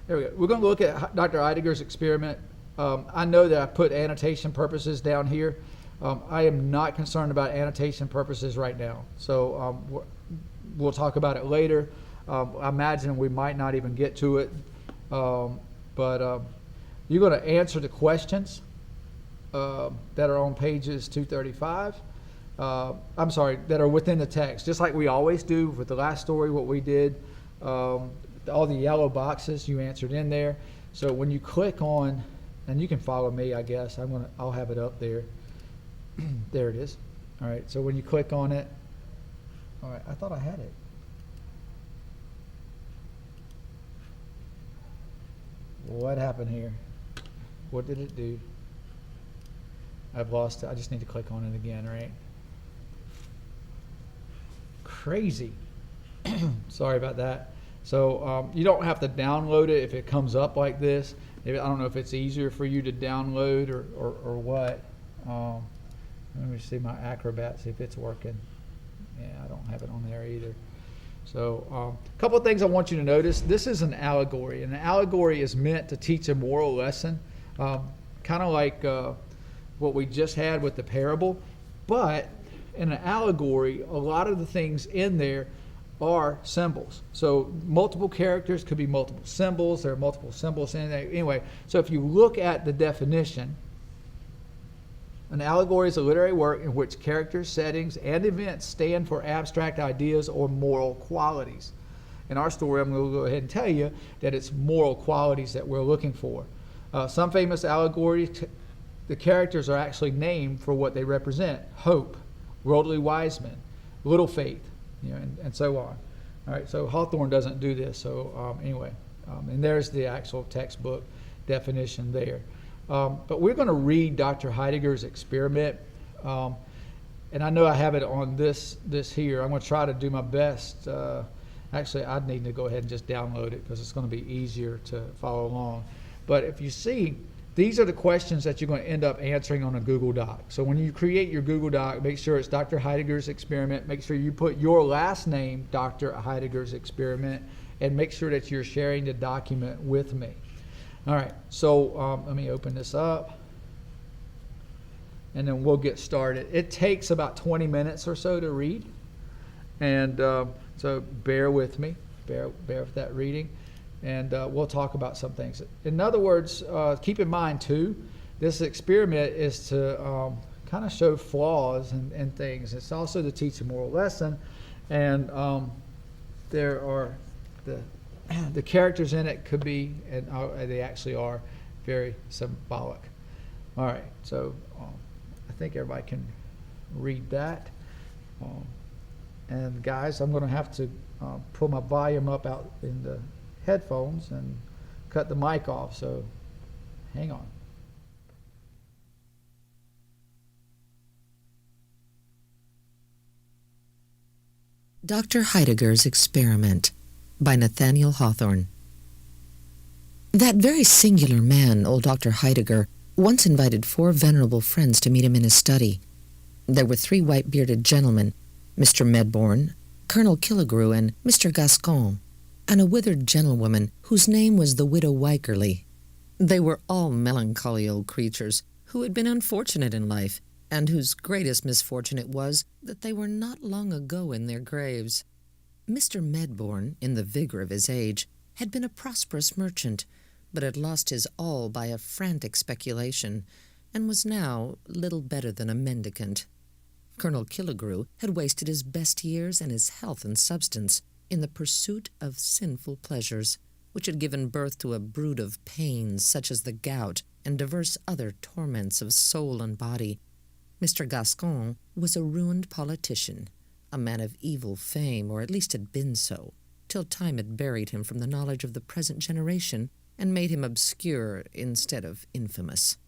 There we go. We're going to look at Dr. Heidegger's experiment. I know that I put annotation purposes down here. I am not concerned about annotation purposes right now. So we'll talk about it later. I imagine we might not even get to it. But you're going to answer the questions that are on pages 235. I'm sorry, that are within the text, just like we always do with the last story, what we did. All the yellow boxes you answered in there. So when you click on, and you can follow me, I guess. I'll have it up there. There it is. All right. So when you click on it, all right. I thought I had it. What happened here? What did it do? I've lost it. I just need to click on it again, right? Crazy. Sorry about that. So you don't have to download it if it comes up like this. I don't know if it's easier for you to download or what. Let me see my Acrobat, see if it's working. Yeah, I don't have it on there either. So a couple of things I want you to notice. This is an allegory, and an allegory is meant to teach a moral lesson, kind of like what we just had with the parable. But in an allegory, a lot of the things in there are symbols. So multiple characters could be multiple symbols. There are multiple symbols in there. Anyway, so if you look at the definition, an allegory is a literary work in which characters, settings, and events stand for abstract ideas or moral qualities. In our story, I'm going to go ahead and tell you that it's moral qualities that we're looking for. Some famous allegories, the characters are actually named for what they represent: hope, worldly wise men, little faith, and so on. All right, so Hawthorne doesn't do this. So anyway, and there's the actual textbook definition there. But we're going to read Dr. Heidegger's experiment, and I know I have it on this here. I'm going to try to do my best. Actually, I'd need to go ahead and just download it because it's going to be easier to follow along. But if you see, these are the questions that you're going to end up answering on a Google Doc. So when you create your Google Doc, make sure it's Dr. Heidegger's experiment. Make sure you put your last name, Dr. Heidegger's experiment, and make sure that you're sharing the document with me. All right, so let me open this up, and then we'll get started. It takes about 20 minutes or so to read, and so bear with me, bear with that reading, and we'll talk about some things. In other words, keep in mind too, this experiment is to kind of show flaws and things. It's also to teach a moral lesson, and there are the characters in it could be, and they actually are, very symbolic. All right, so I think everybody can read that. And guys, I'm going to have to pull my volume up out in the headphones and cut the mic off, so hang on. Dr. Heidegger's Experiment by Nathaniel Hawthorne. That very singular man, old Dr. Heidegger, once invited 4 venerable friends to meet him in his study. There were 3 white-bearded gentlemen, Mr. Medbourne, Colonel Killigrew, and Mr. Gascon, and a withered gentlewoman whose name was the widow Wycherly. They were all melancholy old creatures who had been unfortunate in life, and whose greatest misfortune it was that they were not long ago in their graves. Mr. Medbourne, in the vigor of his age, had been a prosperous merchant, but had lost his all by a frantic speculation, and was now little better than a mendicant. Colonel Killigrew had wasted his best years and his health and substance in the pursuit of sinful pleasures, which had given birth to a brood of pains such as the gout and divers other torments of soul and body. Mr. Gascon was a ruined politician, a man of evil fame, or at least had been so, till time had buried him from the knowledge of the present generation and made him obscure instead of infamous.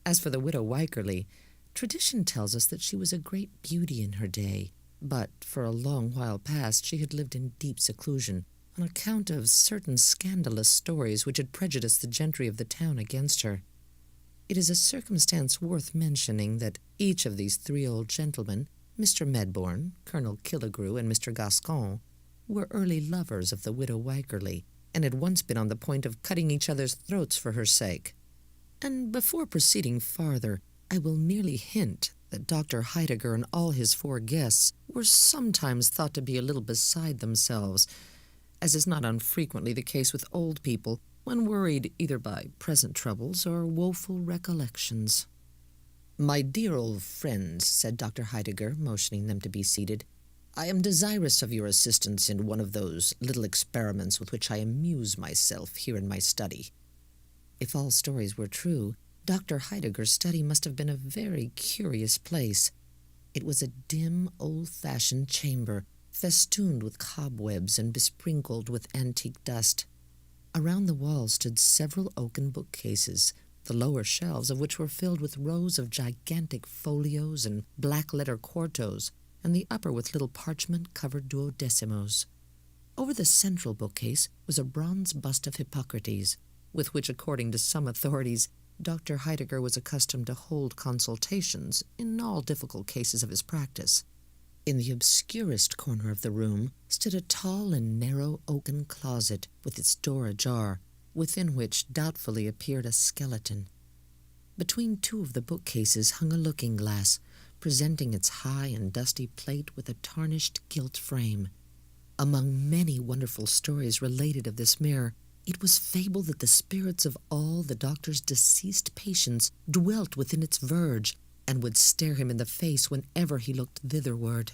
As for the widow Wycherly, tradition tells us that she was a great beauty in her day, but for a long while past she had lived in deep seclusion on account of certain scandalous stories which had prejudiced the gentry of the town against her. It is a circumstance worth mentioning that each of these 3 old gentlemen, Mr. Medbourne, Colonel Killigrew, and Mr. Gascon, were early lovers of the widow Wycherly, and had once been on the point of cutting each other's throats for her sake. And before proceeding farther, I will merely hint that Dr. Heidegger and all his 4 guests were sometimes thought to be a little beside themselves, as is not unfrequently the case with old people when worried either by present troubles or woeful recollections. "My dear old friends," said Dr. Heidegger, motioning them to be seated, "I am desirous of your assistance in one of those little experiments with which I amuse myself here in my study." If all stories were true, Dr. Heidegger's study must have been a very curious place. It was a dim, old-fashioned chamber, festooned with cobwebs and besprinkled with antique dust. Around the walls stood several oaken bookcases, the lower shelves of which were filled with rows of gigantic folios and black-letter quartos, and the upper with little parchment-covered duodecimos. Over the central bookcase was a bronze bust of Hippocrates, with which, according to some authorities, Dr. Heidegger was accustomed to hold consultations in all difficult cases of his practice. In the obscurest corner of the room stood a tall and narrow oaken closet with its door ajar, within which doubtfully appeared a skeleton. Between 2 of the bookcases hung a looking-glass, presenting its high and dusty plate with a tarnished gilt frame. Among many wonderful stories related of this mirror, it was fabled that the spirits of all the doctor's deceased patients dwelt within its verge, and would stare him in the face whenever he looked thitherward.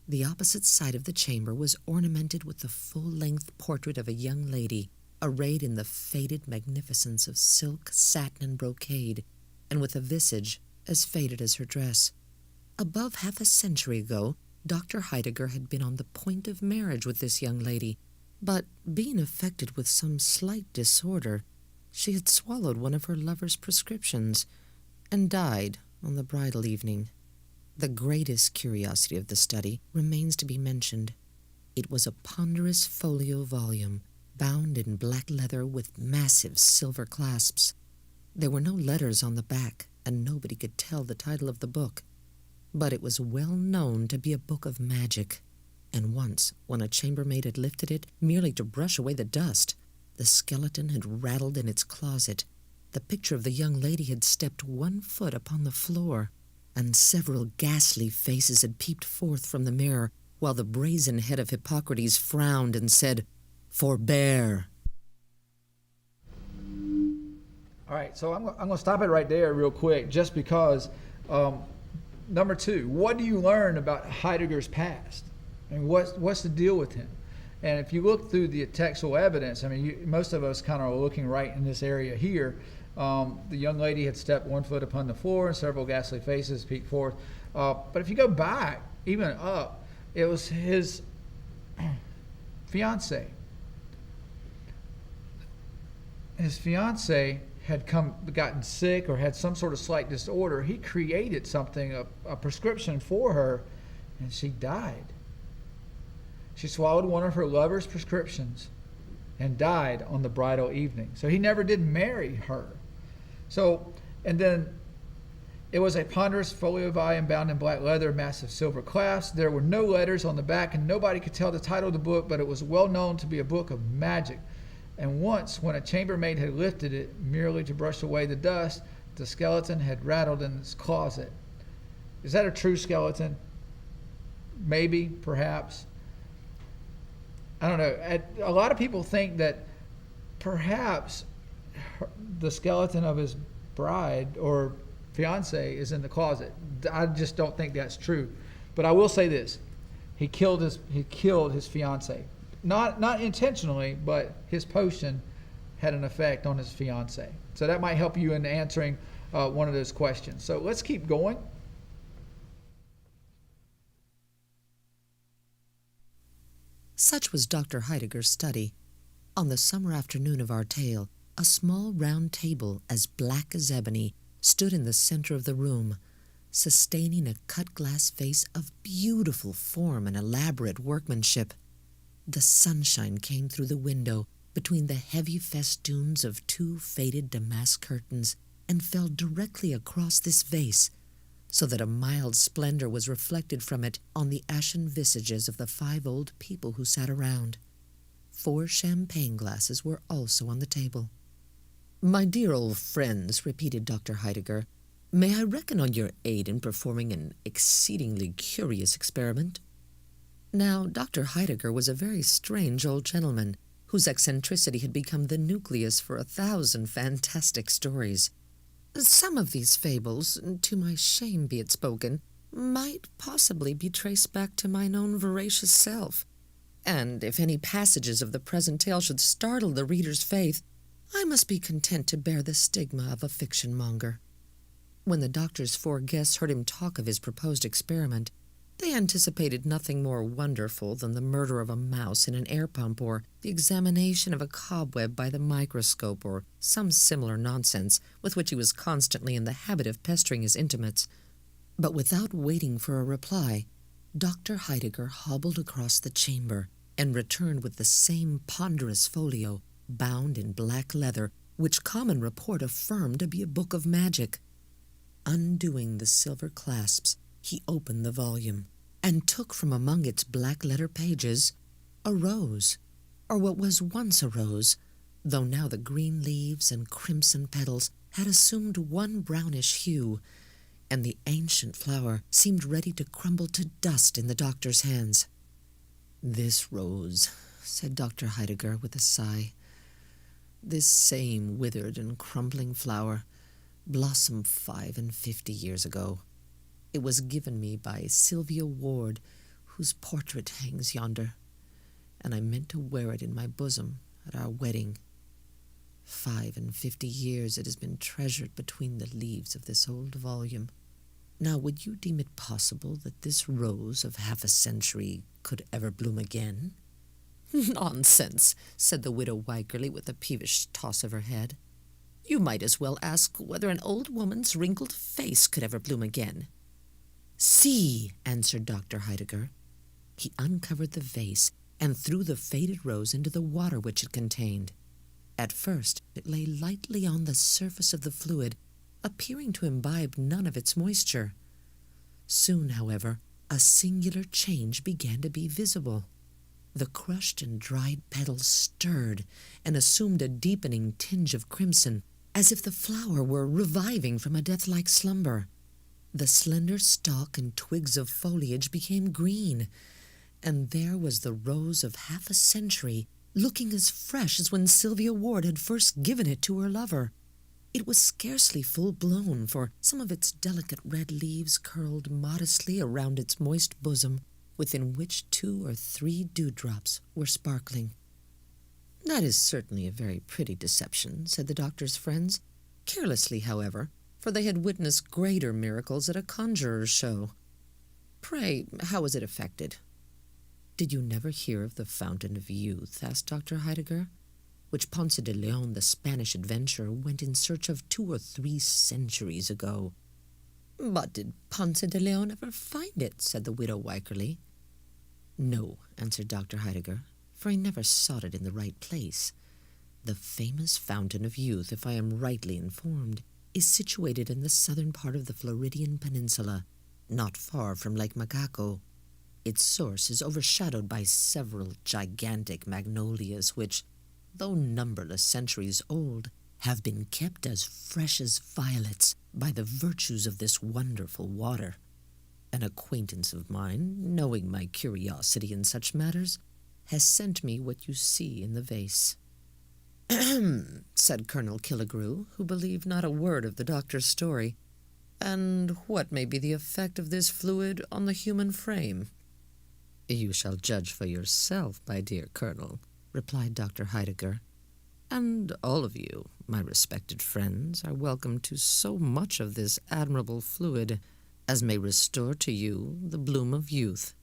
The opposite side of the chamber was ornamented with the full-length portrait of a young lady, arrayed in the faded magnificence of silk, satin, and brocade, and with a visage as faded as her dress. Above half a century ago, Dr. Heidegger had been on the point of marriage with this young lady, but being affected with some slight disorder, she had swallowed one of her lover's prescriptions and died on the bridal evening. The greatest curiosity of the study remains to be mentioned. It was a ponderous folio volume, bound in black leather with massive silver clasps. There were no letters on the back, and nobody could tell the title of the book. But it was well known to be a book of magic, and once, when a chambermaid had lifted it merely to brush away the dust, the skeleton had rattled in its closet. The picture of the young lady had stepped 1 foot upon the floor, and several ghastly faces had peeped forth from the mirror, while the brazen head of Hippocrates frowned and said, "Forbear." All right, so I'm going to stop it right there real quick, just because, number 2, what do you learn about Heidegger's past? And what's the deal with him? And if you look through the textual evidence, I mean, most of us kind of are looking right in this area here. The young lady had stepped 1 foot upon the floor, and several ghastly faces peeked forth. But if you go back, even up, it was his fiancée. His fiancée had gotten sick or had some sort of slight disorder. He created something, a prescription for her, and she died. She swallowed one of her lover's prescriptions and died on the bridal evening. So he never did marry her. So, and then it was a ponderous folio volume bound in black leather, massive silver clasps. There were no letters on the back, and nobody could tell the title of the book, but it was well known to be a book of magic. And once, when a chambermaid had lifted it merely to brush away the dust, the skeleton had rattled in its closet. Is that a true skeleton? Maybe, perhaps. I don't know. A lot of people think that perhaps the skeleton of his bride or fiance is in the closet. I just don't think that's true. But I will say this: he killed his fiance, not intentionally, but his potion had an effect on his fiance. So that might help you in answering one of those questions. So let's keep going. Such was Dr. Heidegger's study. On the summer afternoon of our tale, a small round table, as black as ebony, stood in the center of the room, sustaining a cut-glass vase of beautiful form and elaborate workmanship. The sunshine came through the window between the heavy festoons of 2 faded damask curtains and fell directly across this vase, so that a mild splendor was reflected from it on the ashen visages of the 5 old people who sat around. 4 champagne glasses were also on the table. "My dear old friends," repeated Dr. Heidegger, "may I reckon on your aid in performing an exceedingly curious experiment?" Now, Dr. Heidegger was a very strange old gentleman, whose eccentricity had become the nucleus for 1,000 fantastic stories. Some of these fables, to my shame be it spoken, might possibly be traced back to mine own voracious self, and if any passages of the present tale should startle the reader's faith, I must be content to bear the stigma of a fiction-monger. When the doctor's 4 guests heard him talk of his proposed experiment, they anticipated nothing more wonderful than the murder of a mouse in an air pump, or the examination of a cobweb by the microscope, or some similar nonsense with which he was constantly in the habit of pestering his intimates. But without waiting for a reply, Dr. Heidegger hobbled across the chamber and returned with the same ponderous folio, bound in black leather, which common report affirmed to be a book of magic. Undoing the silver clasps, he opened the volume, and took from among its black-letter pages a rose, or what was once a rose, though now the green leaves and crimson petals had assumed one brownish hue, and the ancient flower seemed ready to crumble to dust in the doctor's hands. "This rose," said Dr. Heidegger with a sigh, "this same withered and crumbling flower, blossomed 55 years ago. It was given me by Sylvia Ward, whose portrait hangs yonder, and I meant to wear it in my bosom at our wedding. 55 years it has been treasured between the leaves of this old volume. Now, would you deem it possible that this rose of half a century could ever bloom again?" "Nonsense," said the widow Wycherly with a peevish toss of her head. "You might as well ask whether an old woman's wrinkled face could ever bloom again." "See," answered Dr. Heidegger. He uncovered the vase and threw the faded rose into the water which it contained. At first it lay lightly on the surface of the fluid, appearing to imbibe none of its moisture. Soon, however, a singular change began to be visible. The crushed and dried petals stirred and assumed a deepening tinge of crimson, as if the flower were reviving from a death-like slumber. The slender stalk and twigs of foliage became green, and there was the rose of half a century, looking as fresh as when Sylvia Ward had first given it to her lover. It was scarcely full-blown, for some of its delicate red leaves curled modestly around its moist bosom, within which 2 or 3 dewdrops were sparkling. "That is certainly a very pretty deception," said the doctor's friends, carelessly, however, for they had witnessed greater miracles at a conjurer's show. "Pray, how was it effected?" "Did you never hear of the Fountain of Youth?" asked Dr. Heidegger, "which Ponce de Leon, the Spanish adventurer, went in search of 2 or 3 centuries ago." "But did Ponce de Leon ever find it?" said the widow Wycherly. "No," answered Dr. Heidegger, "for he never sought it in the right place. The famous Fountain of Youth, if I am rightly informed, is situated in the southern part of the Floridian Peninsula, not far from Lake Macaco. Its source is overshadowed by several gigantic magnolias which, though numberless centuries old, have been kept as fresh as violets by the virtues of this wonderful water. An acquaintance of mine, knowing my curiosity in such matters, has sent me what you see in the vase." "Ahem," said Colonel Killigrew, who believed not a word of the doctor's story. "And what may be the effect of this fluid on the human frame?" "You shall judge for yourself, my dear Colonel," replied Dr. Heidegger. "And all of you, my respected friends, are welcome to so much of this admirable fluid as may restore to you the bloom of youth.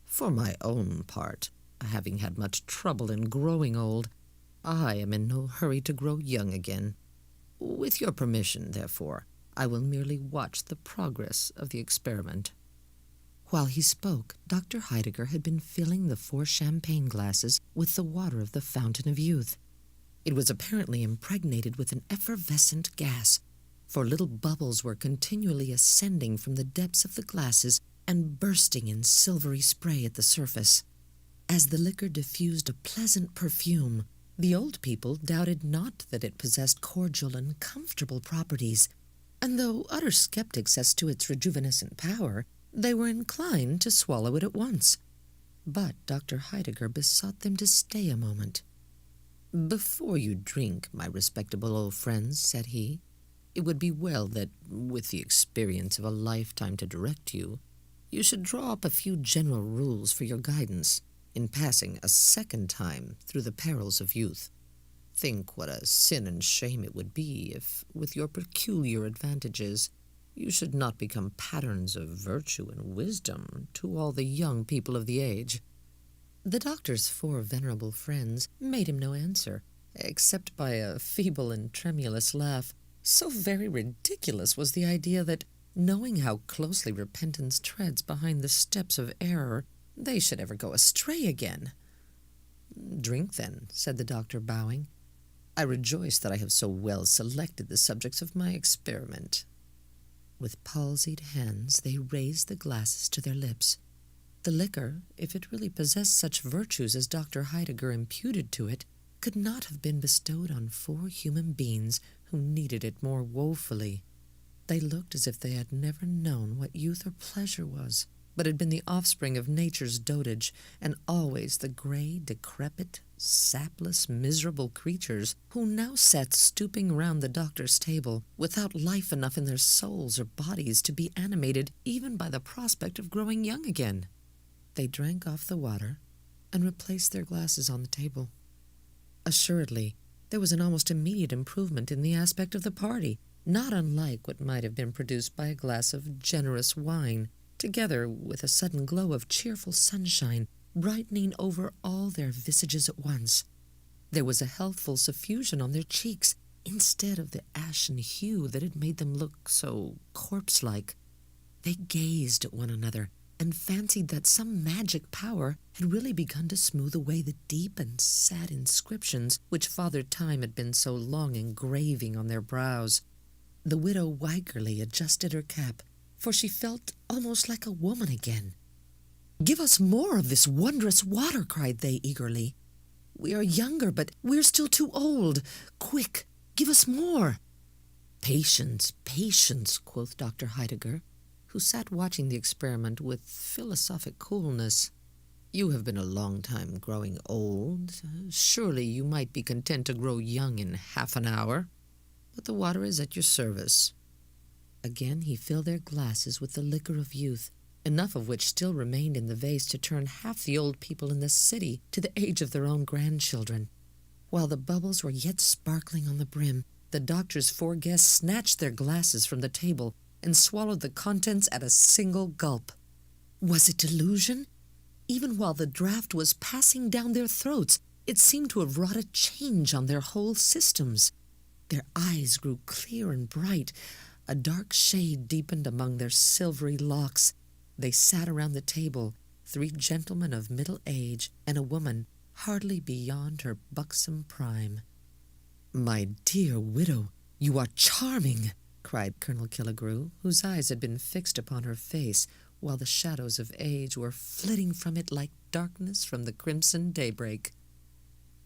For my own part, having had much trouble in growing old, I am in no hurry to grow young again. With your permission, therefore, I will merely watch the progress of the experiment." While he spoke, Dr. Heidegger had been filling the 4 champagne glasses with the water of the Fountain of Youth. It was apparently impregnated with an effervescent gas, for little bubbles were continually ascending from the depths of the glasses and bursting in silvery spray at the surface. As the liquor diffused a pleasant perfume, the old people doubted not that it possessed cordial and comfortable properties, and though utter skeptics as to its rejuvenescent power, they were inclined to swallow it at once. But Dr. Heidegger besought them to stay a moment. "Before you drink, my respectable old friends," said he, "it would be well that, with the experience of a lifetime to direct you, you should draw up a few general rules for your guidance in passing a second time through the perils of youth. Think what a sin and shame it would be if, with your peculiar advantages, you should not become patterns of virtue and wisdom to all the young people of the age." The doctor's 4 venerable friends made him no answer, except by a feeble and tremulous laugh. So very ridiculous was the idea that, knowing how closely repentance treads behind the steps of error, they should ever go astray again. "Drink, then," said the doctor, bowing. "I rejoice that I have so well selected the subjects of my experiment." With palsied hands they raised the glasses to their lips. The liquor, if it really possessed such virtues as Dr. Heidegger imputed to it, could not have been bestowed on 4 human beings who needed it more woefully. They looked as if they had never known what youth or pleasure was, but had been the offspring of nature's dotage, and always the gray, decrepit, sapless, miserable creatures who now sat stooping round the doctor's table, without life enough in their souls or bodies to be animated even by the prospect of growing young again. They drank off the water and replaced their glasses on the table. Assuredly, there was an almost immediate improvement in the aspect of the party, not unlike what might have been produced by a glass of generous wine, together with a sudden glow of cheerful sunshine brightening over all their visages at once. There was a healthful suffusion on their cheeks, instead of the ashen hue that had made them look so corpse-like. They gazed at one another, and fancied that some magic power had really begun to smooth away the deep and sad inscriptions which Father Time had been so long engraving on their brows. The widow Weigerly adjusted her cap, for she felt almost like a woman again. "Give us more of this wondrous water," cried they eagerly. "We are younger, but we're still too old. Quick, give us more." "Patience, patience," quoth Dr. Heidegger, who sat watching the experiment with philosophic coolness. "You have been a long time growing old. Surely you might be content to grow young in half an hour. But the water is at your service." Again he filled their glasses with the liquor of youth, enough of which still remained in the vase to turn half the old people in the city to the age of their own grandchildren. While the bubbles were yet sparkling on the brim, the doctor's 4 guests snatched their glasses from the table and swallowed the contents at a single gulp. Was it delusion? Even while the draught was passing down their throats, it seemed to have wrought a change on their whole systems. Their eyes grew clear and bright. A dark shade deepened among their silvery locks. They sat around the table, 3 gentlemen of middle age and a woman hardly beyond her buxom prime. "My dear widow, you are charming," cried Colonel Killigrew, whose eyes had been fixed upon her face, while the shadows of age were flitting from it like darkness from the crimson daybreak.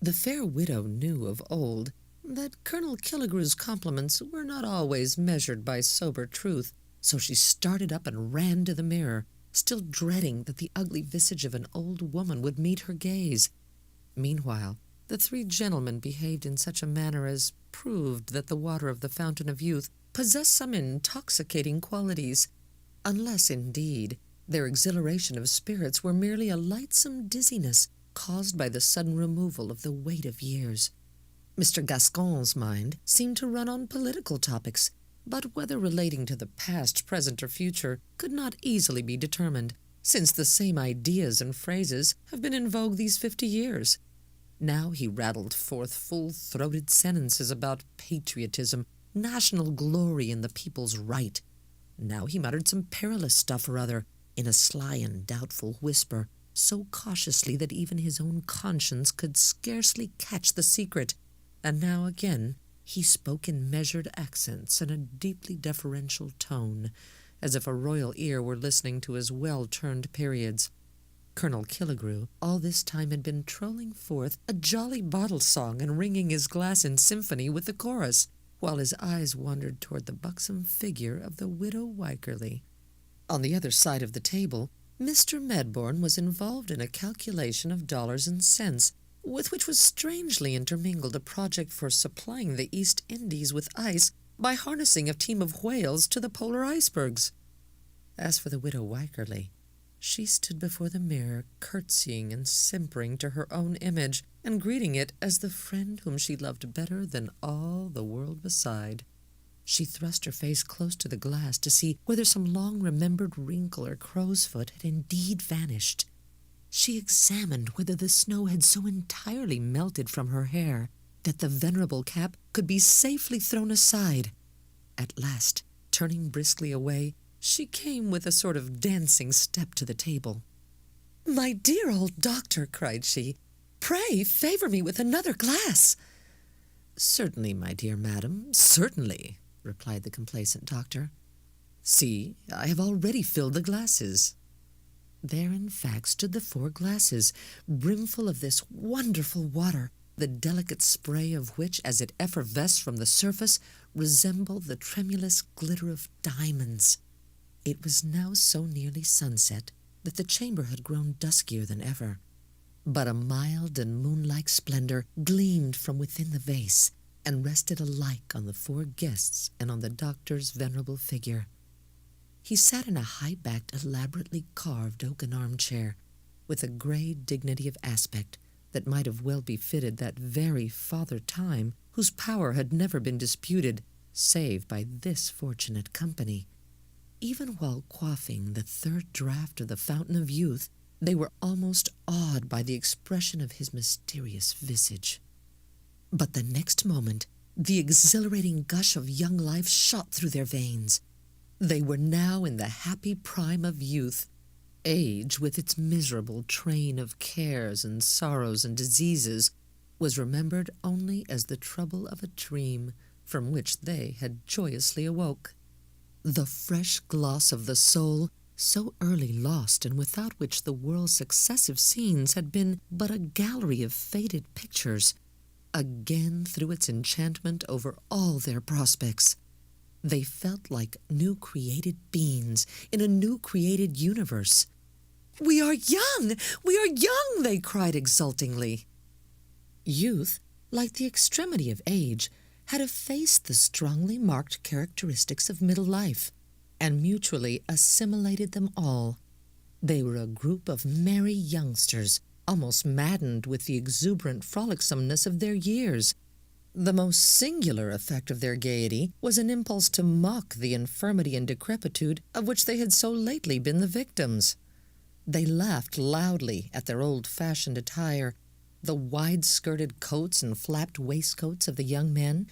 The fair widow knew of old that Colonel Killigrew's compliments were not always measured by sober truth, so she started up and ran to the mirror, still dreading that the ugly visage of an old woman would meet her gaze. Meanwhile, the 3 gentlemen behaved in such a manner as proved that the water of the fountain of youth possessed some intoxicating qualities, unless, indeed, their exhilaration of spirits were merely a lightsome dizziness caused by the sudden removal of the weight of years. Mr. Gascon's mind seemed to run on political topics, but whether relating to the past, present, or future could not easily be determined, since the same ideas and phrases have been in vogue these 50 years. Now he rattled forth full-throated sentences about patriotism, national glory, and the people's right. Now he muttered some perilous stuff or other, in a sly and doubtful whisper, so cautiously that even his own conscience could scarcely catch the secret. And now again he spoke in measured accents and a deeply deferential tone, as if a royal ear were listening to his well-turned periods. Colonel Killigrew all this time had been trolling forth a jolly bottle song and ringing his glass in symphony with the chorus, while his eyes wandered toward the buxom figure of the widow Wycherly. On the other side of the table, Mr. Medbourne was involved in a calculation of dollars and cents, with which was strangely intermingled a project for supplying the East Indies with ice by harnessing a team of whales to the polar icebergs. As for the widow Wycherly, she stood before the mirror, curtsying and simpering to her own image, and greeting it as the friend whom she loved better than all the world beside. She thrust her face close to the glass to see whether some long-remembered wrinkle or crow's foot had indeed vanished. She examined whether the snow had so entirely melted from her hair that the venerable cap could be safely thrown aside. At last, turning briskly away, she came with a sort of dancing step to the table. "My dear old doctor," cried she, "pray favor me with another glass." "Certainly, my dear madam, certainly," replied the complacent doctor. "See, I have already filled the glasses." There, in fact, stood the 4 glasses, brimful of this wonderful water, the delicate spray of which, as it effervesced from the surface, resembled the tremulous glitter of diamonds. It was now so nearly sunset that the chamber had grown duskier than ever, but a mild and moon-like splendor gleamed from within the vase, and rested alike on the 4 guests and on the doctor's venerable figure. He sat in a high-backed, elaborately carved oaken armchair, with a gray dignity of aspect that might have well befitted that very Father Time, whose power had never been disputed, save by this fortunate company. Even while quaffing the 3rd draught of the Fountain of Youth, they were almost awed by the expression of his mysterious visage. But the next moment, the exhilarating gush of young life shot through their veins. They were now in the happy prime of youth. Age, with its miserable train of cares and sorrows and diseases, was remembered only as the trouble of a dream from which they had joyously awoke. The fresh gloss of the soul, so early lost and without which the world's successive scenes had been but a gallery of faded pictures, again threw its enchantment over all their prospects. They felt like new created beings in a new created universe. "We are young! We are young!" they cried exultingly. Youth, like the extremity of age, had effaced the strongly marked characteristics of middle life, and mutually assimilated them all. They were a group of merry youngsters, almost maddened with the exuberant frolicsomeness of their years. The most singular effect of their gaiety was an impulse to mock the infirmity and decrepitude of which they had so lately been the victims. They laughed loudly at their old-fashioned attire, the wide-skirted coats and flapped waistcoats of the young men,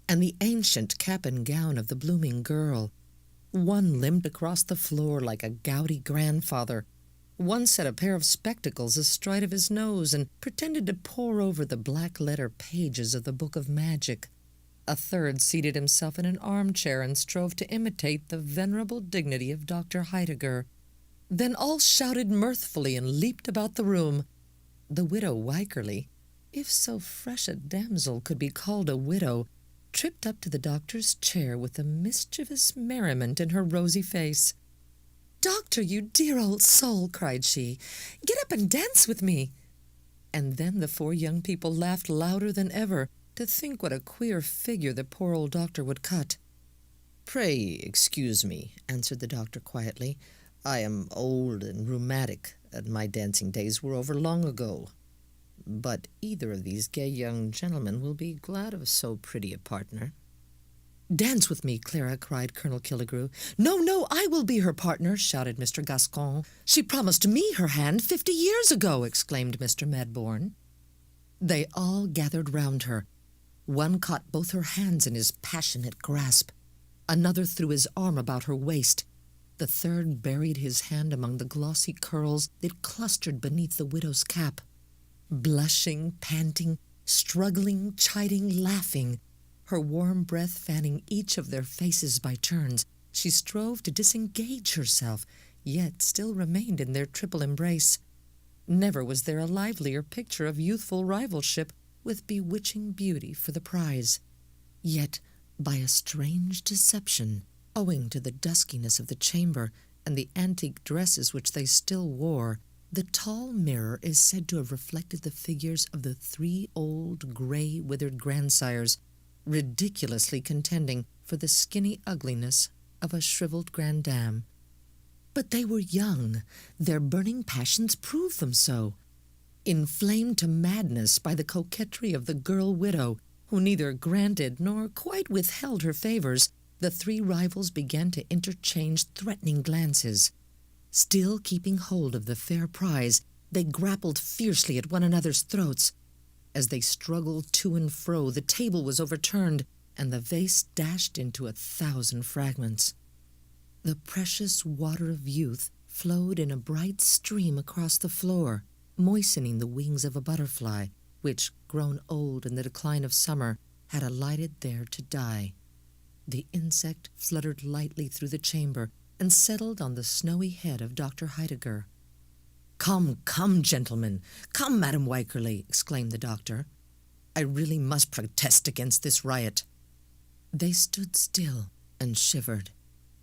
and the ancient cap and gown of the blooming girl. One limped across the floor like a gouty grandfather. One set a pair of spectacles astride of his nose and pretended to pore over the black-letter pages of the Book of Magic. A third seated himself in an armchair and strove to imitate the venerable dignity of Dr. Heidegger. Then all shouted mirthfully and leaped about the room. The widow Wycherly, if so fresh a damsel could be called a widow, tripped up to the doctor's chair with a mischievous merriment in her rosy face. "Doctor, you dear old soul," cried she, "get up and dance with me." And then the 4 young people laughed louder than ever to think what a queer figure the poor old doctor would cut. "Pray excuse me," answered the doctor quietly. "I am old and rheumatic, and my dancing days were over long ago. But either of these gay young gentlemen will be glad of so pretty a partner." "Dance with me, Clara," cried Colonel Killigrew. "No, no, I will be her partner," shouted Mr. Gascoigne. "She promised me her hand 50 years ago," exclaimed Mr. Medbourne. They all gathered round her. One caught both her hands in his passionate grasp. Another threw his arm about her waist. The third buried his hand among the glossy curls that clustered beneath the widow's cap. Blushing, panting, struggling, chiding, laughing, her warm breath fanning each of their faces by turns, she strove to disengage herself, yet still remained in their triple embrace. Never was there a livelier picture of youthful rivalship with bewitching beauty for the prize. Yet, by a strange deception, owing to the duskiness of the chamber and the antique dresses which they still wore, the tall mirror is said to have reflected the figures of the 3 old, gray, withered grandsires, ridiculously contending for the skinny ugliness of a shriveled grandame. But they were young. Their burning passions proved them so. Inflamed to madness by the coquetry of the girl widow, who neither granted nor quite withheld her favors, the 3 rivals began to interchange threatening glances. Still keeping hold of the fair prize, they grappled fiercely at one another's throats. As they struggled to and fro, the table was overturned, and the vase dashed into 1,000 fragments. The precious water of youth flowed in a bright stream across the floor, moistening the wings of a butterfly, which, grown old in the decline of summer, had alighted there to die. The insect fluttered lightly through the chamber and settled on the snowy head of Dr. Heidegger. "Come, come, gentlemen! Come, Madam Wycherley!" exclaimed the doctor. "I really must protest against this riot." They stood still and shivered,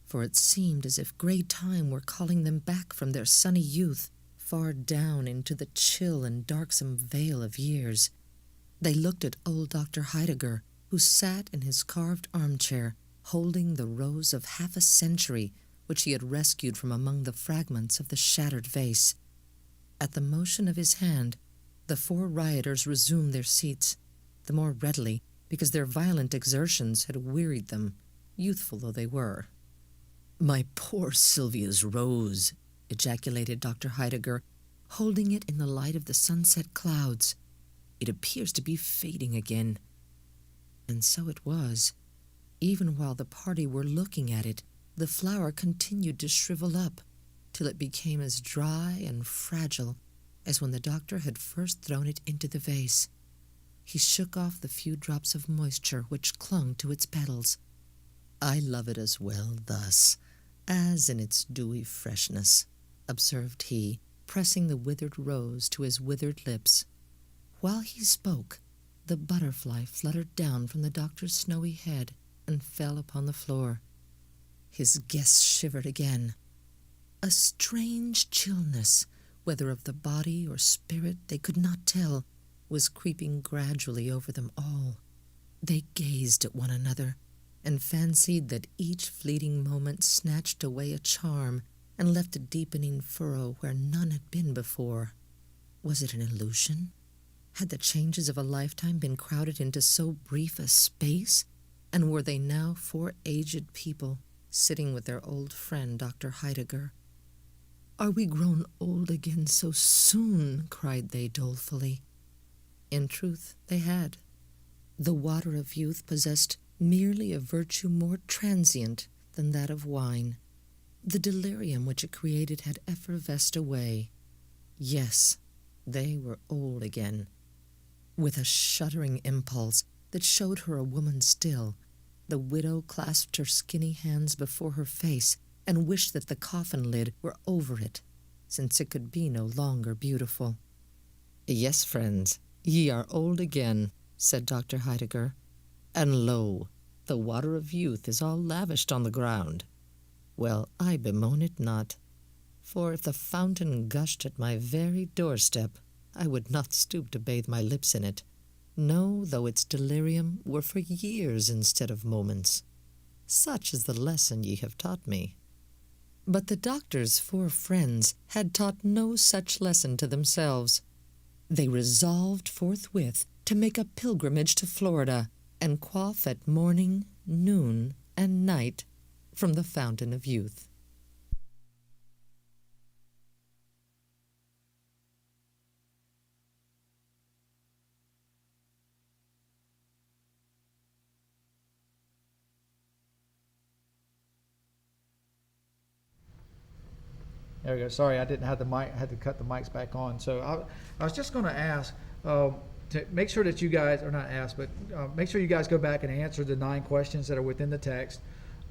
for it seemed as if grey time were calling them back from their sunny youth, far down into the chill and darksome vale of years. They looked at old Dr. Heidegger, who sat in his carved armchair, holding the rose of half a century which he had rescued from among the fragments of the shattered vase. At the motion of his hand, the 4 rioters resumed their seats, the more readily because their violent exertions had wearied them, youthful though they were. "My poor Sylvia's rose!" ejaculated Dr. Heidegger, holding it in the light of the sunset clouds. "It appears to be fading again." And so it was. Even while the party were looking at it, the flower continued to shrivel up, till it became as dry and fragile as when the doctor had first thrown it into the vase. He shook off the few drops of moisture which clung to its petals. "I love it as well thus, as in its dewy freshness," observed he, pressing the withered rose to his withered lips. While he spoke, the butterfly fluttered down from the doctor's snowy head and fell upon the floor. His guests shivered again. A strange chillness, whether of the body or spirit they could not tell, was creeping gradually over them all. They gazed at one another, and fancied that each fleeting moment snatched away a charm and left a deepening furrow where none had been before. Was it an illusion? Had the changes of a lifetime been crowded into so brief a space? And were they now 4 aged people, sitting with their old friend Dr. Heidegger? "Are we grown old again so soon?" cried they dolefully. In truth, they had. The water of youth possessed merely a virtue more transient than that of wine. The delirium which it created had effervesced away. Yes, they were old again. With a shuddering impulse that showed her a woman still, the widow clasped her skinny hands before her face and wished that the coffin lid were over it, since it could be no longer beautiful. "Yes, friends, ye are old again," said Dr. Heidegger. "And lo, the water of youth is all lavished on the ground. Well, I bemoan it not, for if the fountain gushed at my very doorstep, I would not stoop to bathe my lips in it, no, though its delirium were for years instead of moments. Such is the lesson ye have taught me." But the doctor's 4 friends had taught no such lesson to themselves. They resolved forthwith to make a pilgrimage to Florida and quaff at morning, noon, and night from the fountain of youth. There we go. Sorry, I didn't have the mic. I had to cut the mics back on. So I was just going to ask to make sure that you guys, or not ask, but make sure you guys go back and answer the 9 questions that are within the text.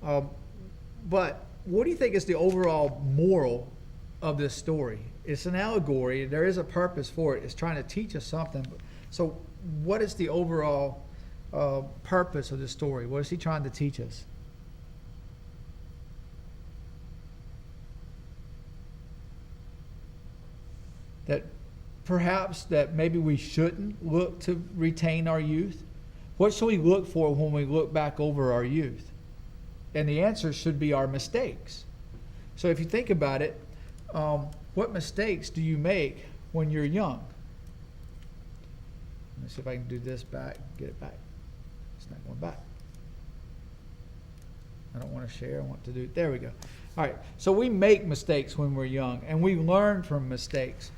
But what do you think is the overall moral of this story. It's an allegory. There is a purpose for it. It's trying to teach us something. So what is the overall purpose of this story? What is he trying to teach us? That perhaps that maybe we shouldn't look to retain our youth. What should we look for when we look back over our youth? And the answer should be our mistakes. So if you think about it, what mistakes do you make when you're young? Let me see if I can do this back, get it back. It's not going back. I don't want to share, I want to do, there we go. All right, so we make mistakes when we're young, and we learn from mistakes.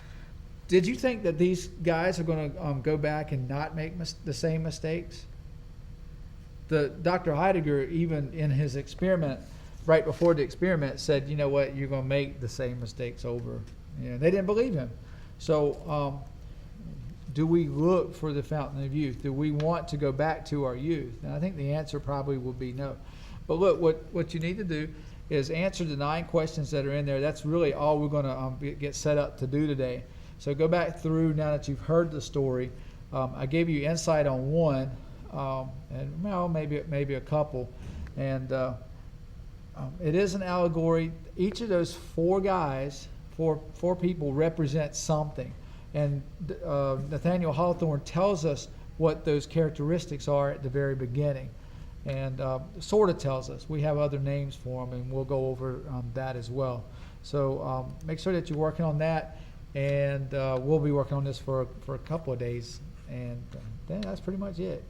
Did you think that these guys are going to go back and not make the same mistakes? Dr. Heidegger, even in his experiment, right before the experiment, said, you know what, you're going to make the same mistakes over. You know, they didn't believe him. So do we look for the fountain of youth? Do we want to go back to our youth? And I think the answer probably will be no. But look, what you need to do is answer the 9 questions that are in there. That's really all we're going to get set up to do today. So go back through now that you've heard the story. I gave you insight on one, and well, maybe a couple. And it is an allegory. Each of those 4 guys, four people, represent something. And Nathaniel Hawthorne tells us what those characteristics are at the very beginning. And sort of tells us. We have other names for them, and we'll go over that as well. So make sure that you're working on that. And we'll be working on this for a couple of days, and then that's pretty much it.